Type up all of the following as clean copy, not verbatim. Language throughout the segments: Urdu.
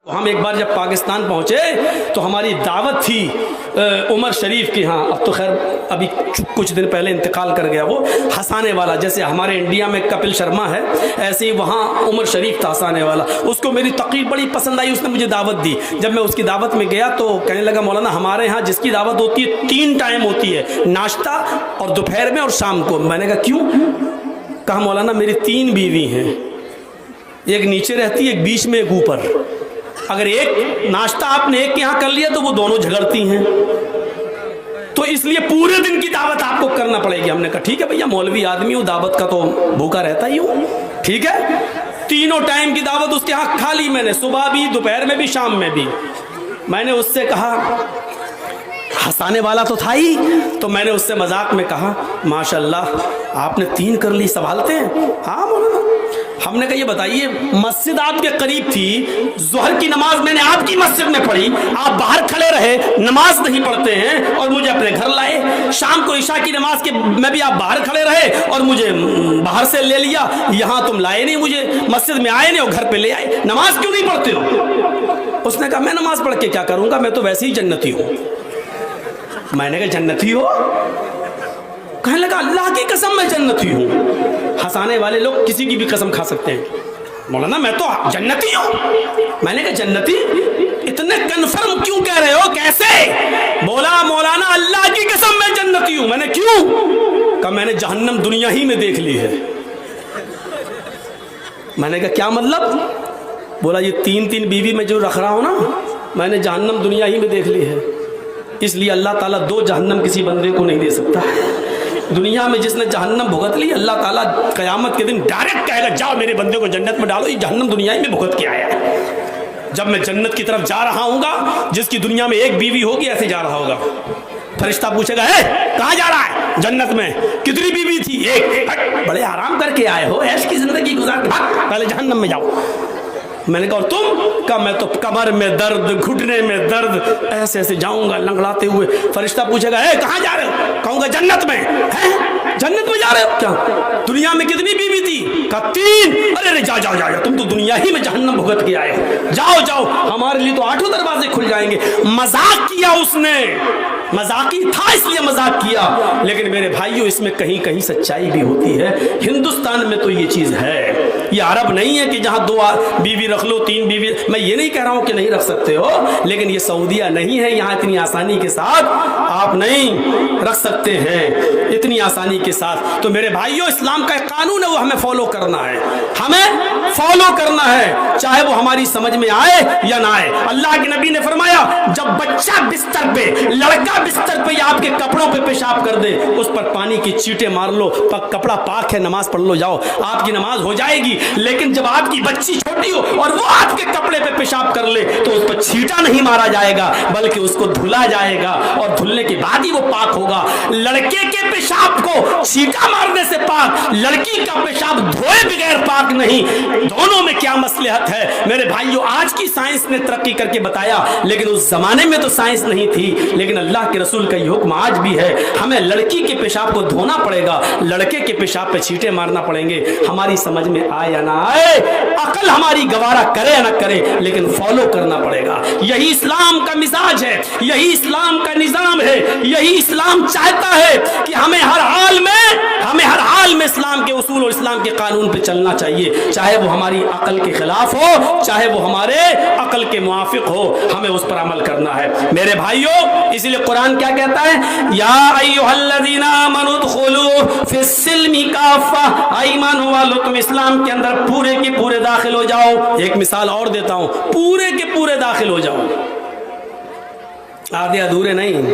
ہم ایک بار جب پاکستان پہنچے تو ہماری دعوت تھی عمر شریف کی. ہاں اب تو خیر ابھی کچھ دن پہلے انتقال کر گیا وہ ہنسانے والا. جیسے ہمارے انڈیا میں کپل شرما ہے ایسے ہی وہاں عمر شریف تھا ہنسانے والا. اس کو میری تقریر بڑی پسند آئی, اس نے مجھے دعوت دی. جب میں اس کی دعوت میں گیا تو کہنے لگا مولانا ہمارے ہاں جس کی دعوت ہوتی ہے 3 ٹائم ہوتی ہے, ناشتہ اور دوپہر میں اور شام کو. میں نے کہا کیوں؟ کہا مولانا میری 3 بیوی ہیں, ایک نیچے رہتی ہے, ایک بیچ میں, ایک اوپر. اگر ایک ناشتہ آپ نے ایک کے یہاں کر لیا تو وہ دونوں جھگڑتی ہیں, تو اس لیے پورے دن کی دعوت آپ کو کرنا پڑے گی. ہم نے کہا ٹھیک ہے بھیا, مولوی آدمی ہوں, دعوت کا تو بھوکا رہتا ہی ہوں, ٹھیک ہے. 3 ٹائم کی دعوت اس کے ہاں کھا لی میں نے, صبح بھی, دوپہر میں بھی, شام میں بھی. میں نے اس سے کہا, ہنسانے والا تو تھا ہی, تو میں نے اس سے مذاق میں کہا ماشاءاللہ آپ نے 3 کر لی, سنبھالتے ہیں؟ ہاں مولانا. ہم نے کہا یہ بتائیے مسجد آپ کے قریب تھی, ظہر کی نماز میں نے آپ کی مسجد میں پڑھی, آپ باہر کھڑے رہے, نماز نہیں پڑھتے ہیں اور مجھے اپنے گھر لائے. شام کو عشاء کی نماز کے میں بھی آپ باہر کھڑے رہے اور مجھے باہر سے لے لیا, یہاں تم لائے نہیں مجھے, مسجد میں آئے نہیں اور گھر پہ لے آئے, نماز کیوں نہیں پڑھتے ہو؟ اس نے کہا میں نماز پڑھ کے کیا کروں گا, میں تو ویسے ہی جنتی ہوں. میں نے کہا جنتی ہو؟ کہنے لگا اللہ کی قسم میں جنتی ہوں. ہنسانے والے لوگ کسی کی بھی قسم کھا سکتے ہیں. مولانا میں تو جنتی ہوں. میں نے کہا جنتی اتنے کنفرم کیوں کہہ رہے ہو, کیسے؟ بولا مولانا اللہ کی قسم میں جنتی ہوں. میں نے کیوں؟ کہا میں نے جہنم دنیا ہی میں دیکھ لی ہے. میں نے کہا کیا مطلب؟ بولا یہ 3 بیوی میں جو رکھ رہا ہوں نا, میں نے جہنم دنیا ہی میں دیکھ لی ہے. اس لیے اللہ تعالیٰ 2 جہنم کسی بندے کو نہیں دے سکتا. دنیا میں جس نے جہنم بھگت لی, اللہ تعالیٰ قیامت کے دن ڈائریکٹ کہے گا جاؤ میرے بندے کو جنت میں ڈالو, یہ جہنم دنیا ہی میں بھگت کے آیا ہے. جب میں جنت کی طرف جا رہا ہوں گا, جس کی دنیا میں 1 بیوی ہوگی ایسے جا رہا ہوگا, فرشتہ پوچھے گا اے کہاں جا رہا ہے؟ جنت میں. کتنی بیوی تھی؟ 1. بڑے آرام کر کے آئے ہو, عیش کی زندگی گزار, پہلے جہنم میں جاؤ. میں نے کہا اور تم؟ کہا میں تو کمر میں درد, گھٹنے میں درد, ایسے ایسے جاؤں گا لنگڑاتے ہوئے. فرشتہ پوچھے گا اے کہاں جا رہے ہو؟ کہوں گا جنت میں. جنت میں جا رہے ہو؟ کیا دنیا میں کتنی بیوی تھی؟ کہا 3. ارے جاؤ جاؤ جاؤ, تم تو دنیا ہی میں جہنم بھگت کے آئے ہو, جاؤ جاؤ, ہمارے لیے تو 8 دروازے کھل جائیں گے. مذاق کیا اس نے, مذاقی تھا اس لیے مذاق کیا. لیکن میرے بھائیوں اس میں کہیں کہیں سچائی بھی ہوتی ہے. ہندوستان میں تو یہ چیز ہے, یہ عرب نہیں ہے کہ جہاں 2 بیوی رکھ لو, 3 بیوی. میں یہ نہیں کہہ رہا ہوں کہ نہیں رکھ سکتے ہو, لیکن یہ سعودیہ نہیں ہے, یہاں اتنی آسانی کے ساتھ آپ نہیں رکھ سکتے ہیں, اتنی آسانی کے ساتھ. تو میرے بھائیوں اسلام کا ایک قانون ہے, وہ ہمیں فالو کرنا ہے, ہمیں فالو کرنا ہے, چاہے وہ ہماری سمجھ میں آئے یا نہ آئے. اللہ کے نبی نے فرمایا جب بچہ بستر پہ, لڑکا بستر پہ یا آپ کے کپڑوں پہ پیشاب کر دے, اس پر پانی کی چیٹیں مار لو, کپڑا پاک ہے, نماز پڑھ لو, جاؤ, آپ کی نماز ہو جائے گی. لیکن جب آپ کی بچی چھوٹی ہو اور وہ آپ کے کپڑے پہ پیشاب کر لے تو اس پر چھیٹا نہیں مارا جائے گا, بلکہ اس کو دھلا جائے گا, اور دھلنے کے بعد ہی وہ پاک ہوگا. لڑکے کے پیشاب کو چھیٹا مارنے سے پاک, لڑکی کا پیشاب دھوئے بغیر پاک نہیں. دونوں میں کیا مصلحت ہے میرے بھائیوں؟ آج کی سائنس نے ترقی کر کے بتایا, لیکن اس زمانے میں تو سائنس نہیں تھی. لیکن اللہ کے رسول کا یہ حکم آج بھی ہے, ہمیں لڑکی کے پیشاب کو دھونا پڑے گا, لڑکے کے پیشاب پہ چھیٹے مارنا پڑیں گے. ہماری سمجھ میں آئے یا نہ آئے, عقل ہماری گوارا کرے یا نہ کرے, لیکن فالو کرنا پڑے گا. یہی اسلام کا مزاج ہے, یہی اسلام کا نظام ہے, یہی اسلام چاہتا ہے کہ ہمیں ہر حال میں اسلام کے اصول اور اسلام کے قانون پہ چلنا چاہیے, چاہے وہ ہماری عقل کے خلاف ہو, چاہے وہ ہمارے عقل کے موافق ہو, ہمیں اس پر عمل کرنا ہے. میرے بھائیوں اسی لیے قرآن کیا کہتا ہے, یا ایھا الذین آمنوا ادخلوا فی السلم کافہ, ایمان والو تم اسلام کے اندر پورے کے پورے داخل ہو جاؤ. ایک مثال اور دیتا ہوں, پورے کے پورے داخل ہو جاؤ, آدھے ادھورے نہیں.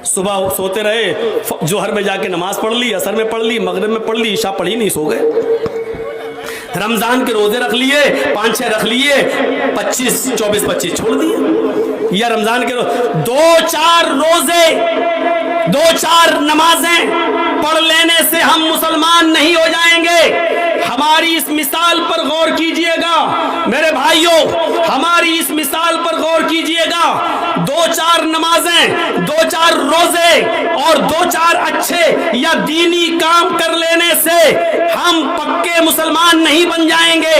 صبح سوتے رہے, جوہر میں جا کے نماز پڑھ لی, عصر میں پڑھ لی, مغرب میں پڑھ لی, عشاء پڑھی نہیں, سو گئے. رمضان کے روزے رکھ لیے, 5-6 رکھ لیے, 24-25 چھوڑ دیے. یا رمضان کے 2-4 روزے, 2-4 نمازیں پڑھ لینے سے ہم مسلمان نہیں ہو جائیں گے. ہماری اس مثال پر غور کیجئے گا میرے بھائیوں, ہماری اس مثال پر غور کیجئے گا. 2-4 نمازیں, 2-4 روزے اور 2-4 اچھے یا دینی کام کر لینے سے ہم پکے مسلمان نہیں بن جائیں گے.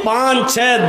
5, 6,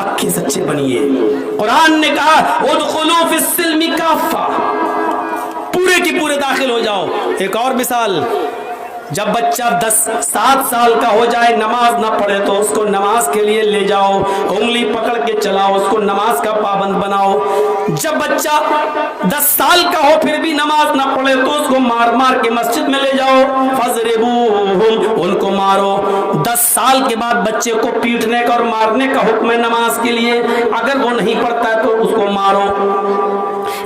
پکے سچے بنیے. قرآن نے کہا ادخلوا فی السلم کافہ، پورے کی پورے داخل ہو جاؤ. ایک اور مثال، جب بچہ 7 سال کا ہو جائے نماز نہ پڑھے تو اس کو نماز کے لیے لے جاؤ، انگلی پکڑ کے چلاؤ، اس کو نماز کا پابند بناؤ. جب بچہ 10 سال کا ہو پھر بھی نماز نہ پڑھے تو اس کو مار مار کے مسجد میں لے جاؤ. فَضْرِبُوهُمْ، ان کو مارو. 10 سال کے بعد بچے کو پیٹنے کا اور مارنے کا حکم ہے نماز کے لیے. اگر وہ نہیں پڑھتا ہے تو اس کو مارو.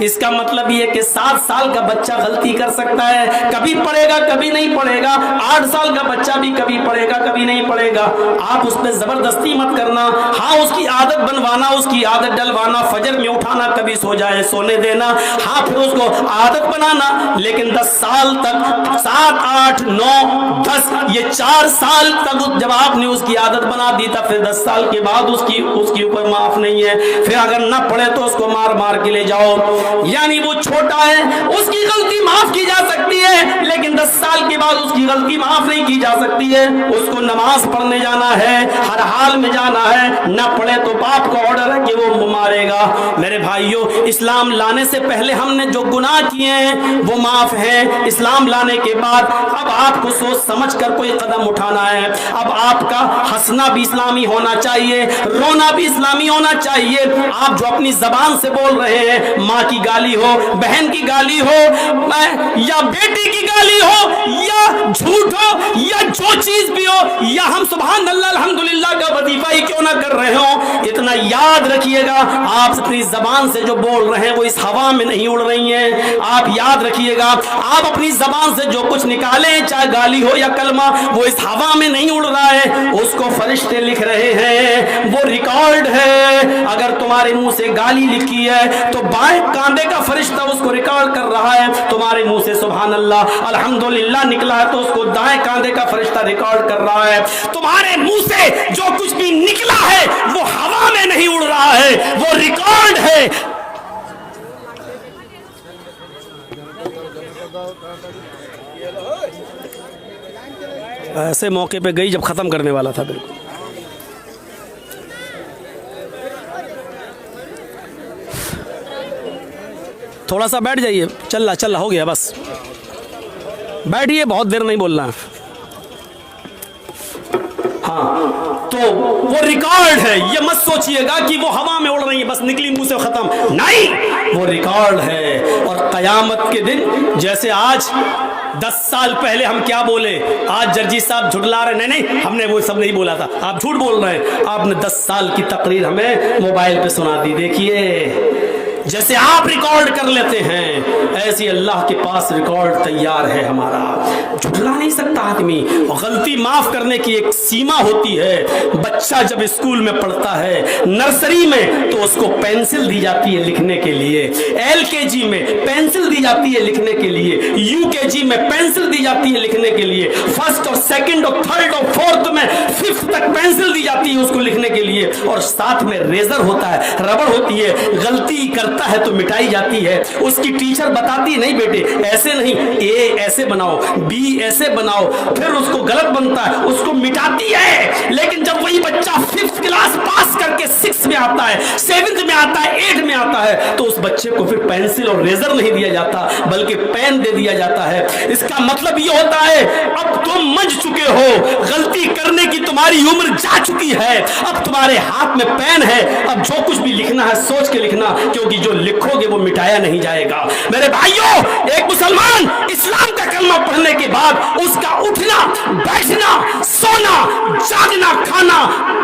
اس کا مطلب یہ کہ 7 سال کا بچہ غلطی کر سکتا ہے، کبھی پڑھے گا کبھی نہیں پڑھے گا. 8 سال کا بچہ بھی کبھی پڑھے گا کبھی نہیں پڑھے گا. آپ اس پہ زبردستی مت کرنا. ہاں اس کی عادت بنوانا، اس کی عادت ڈلوانا، فجر میں اٹھانا، کبھی سو جائے سونے دینا، ہاں پھر اس کو عادت بنانا. لیکن 10 سال تک، 7 8 9 10 یہ 4 سال تک جب آپ نے اس کی عادت بنا دی تھا، پھر 10 سال کے بعد اس کی اوپر معاف نہیں ہے. پھر اگر نہ پڑھے تو اس کو مار مار کے لے جاؤ. یعنی وہ چھوٹا ہے، اس کی غلطی معاف کی جا سکتی ہے، لیکن 10 سال کے بعد اس کی غلطی معاف نہیں کی جا سکتی ہے. اس کو نماز پڑھنے جانا ہے، ہر حال میں جانا ہے. نہ پڑھے تو باپ کا آرڈر ہے کہ وہ مارے گا. میرے بھائیوں، اسلام لانے سے پہلے ہم نے جو گناہ کیے ہیں وہ معاف ہیں. اسلام لانے کے بعد اب آپ کو سوچ سمجھ کر کوئی قدم اٹھانا ہے. اب آپ کا ہنسنا بھی اسلامی ہونا چاہیے، رونا بھی اسلامی ہونا چاہیے. آپ جو اپنی زبان سے بول رہے ہیں، ماں کی گالی ہو، بہن کی گالی ہو، یا بیٹی کی گالی ہو، یا جھوٹ ہو، یا جو چیز بھی ہو، یا ہم سبحان اللہ الحمدللہ کا وظیفہ ہی کیوں نہ کر رہے ہوں، اتنا یاد رکھیے گا آپ اپنی زبان سے جو بول رہے ہیں وہ اس ہوا میں نہیں اڑ رہی ہیں. آپ یاد رکھیے گا آپ اپنی زبان سے جو کچھ نکالیں، چاہے گالی ہو یا کلمہ، وہ اس ہوا میں نہیں اڑ رہا ہے. اس کو فرشتے لکھ رہے ہیں، وہ ریکارڈ ہے. اگر تمہارے منہ سے گالی لکھی ہے تو بائیں کاندھے کا فرشتہ اس کو ریکارڈ کر رہا ہے. تمہارے منہ سے سبحان اللہ الحمدللہ نکلا ہے تو اس کو دائیں کاندھے کا فرشتہ ریکارڈ کر رہا ہے. تمہارے منہ سے جو کچھ بھی نکلا ہے وہ ہوا میں نہیں اڑ رہا ہے، وہ ریکارڈ ہے. ایسے موقع پہ گئی جب ختم کرنے والا تھا. بالکل تھوڑا سا بیٹھ جائیے، چل رہا ہو گیا، بس بیٹھیے، بہت دیر نہیں بولنا. ہاں تو وہ ریکارڈ ہے. یہ مت سوچئے گا کہ وہ ہوا میں اڑ رہی ہے، بس نکلی منہ سے ختم، نہیں، وہ ریکارڈ ہے. اور قیامت کے دن جیسے آج 10 سال پہلے ہم کیا بولے، آج جرجی صاحب جھٹلا رہے، نہیں ہم نے وہ سب نہیں بولا تھا، آپ جھوٹ بول رہے ہیں. آپ نے 10 سال کی تقریر ہمیں موبائل پہ سنا دی. دیکھیے جیسے آپ ریکارڈ کر لیتے ہیں ایسی اللہ کے پاس ریکارڈ تیار ہے ہمارا. جھٹلا نہیں سکتا آدمی. غلطی معاف کرنے کی ایک سیما ہوتی ہے. بچہ جب اسکول میں پڑھتا ہے، نرسری میں، تو اس کو پینسل دی جاتی ہے لکھنے کے لیے. LKG میں پینسل دی جاتی ہے لکھنے کے لیے. UKG میں پینسل دی جاتی ہے لکھنے کے لیے. 1st اور 2nd اور 3rd اور 4th میں 5th تک پینسل دی جاتی ہے اس کو لکھنے کے لیے. اور ساتھ میں ریزر ہوتا ہے، ربڑ ہوتی ہے. غلطی کرتا ہے تو مٹائی جاتی ہے. اس کی ٹیچر بتاتی نہیں بیٹے ایسے نہیں، A ایسے بناؤ، B ایسے بناؤ. پھر اس کو غلط بنتا ہے، اس کو مٹاتی ہے. لیکن جب وہی بچہ 5th کلاس پاس کر کے 6th میں آتا ہے، 7th میں آتا ہے، 8th میں آتا ہے، تو اس بچے کو پھر پینسل اور ریزر نہیں دیا جاتا بلکہ پین دے دیا جاتا ہے. اس کا مطلب یہ ہوتا ہے اب تم منج چکے ہو، غلطی کرنے کی تمہاری عمر جا چکی ہے، اب تمہارے ہاتھ میں پین ہے. اب جو کچھ بھی لکھنا ہے سوچ کے لکھنا، کیونکہ جو لکھو گے وہ مٹایا نہیں جائے گا. میرے بھائیوں، ایک مسلمان اسلام کا کلمہ پڑھنے کے بعد اس کا اٹھنا، بیٹھنا، سونا، جاگنا، کھانا،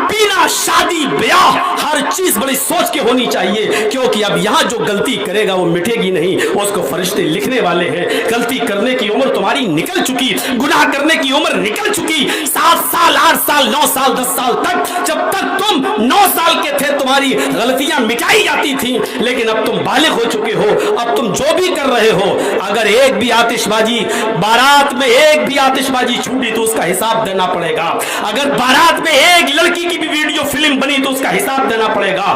پینا، شادی، بیاہ، ہر چیز بڑی سوچ کے ہونی چاہیے. کیونکہ اب یہاں جو غلطی کرے گا وہ مٹے گی نہیں. اس کو فرشتے لکھنے والے ہیں. غلطی کرنے کی عمر تمہاری نکل چکی، گناہ کرنے کی عمر نکل چکی. 7 سال 8 سال 9 سال 10 سال تک، جب تک تم 9 سال کے تھے تمہاری غلطیاں مٹائی جاتی تھیں. لیکن اب تم بالغ ہو چکے ہو. اب تم جو بھی کر رہے ہو، اگر ایک بھی آتش بازی، بارات میں ایک بھی آتش بازی چھوٹی تو اس کا حساب دینا پڑے گا. اگر بارات میں ایک لڑکی کی بھی ویڈیو فلم بنی تو اس کا حساب دینا پڑے گا.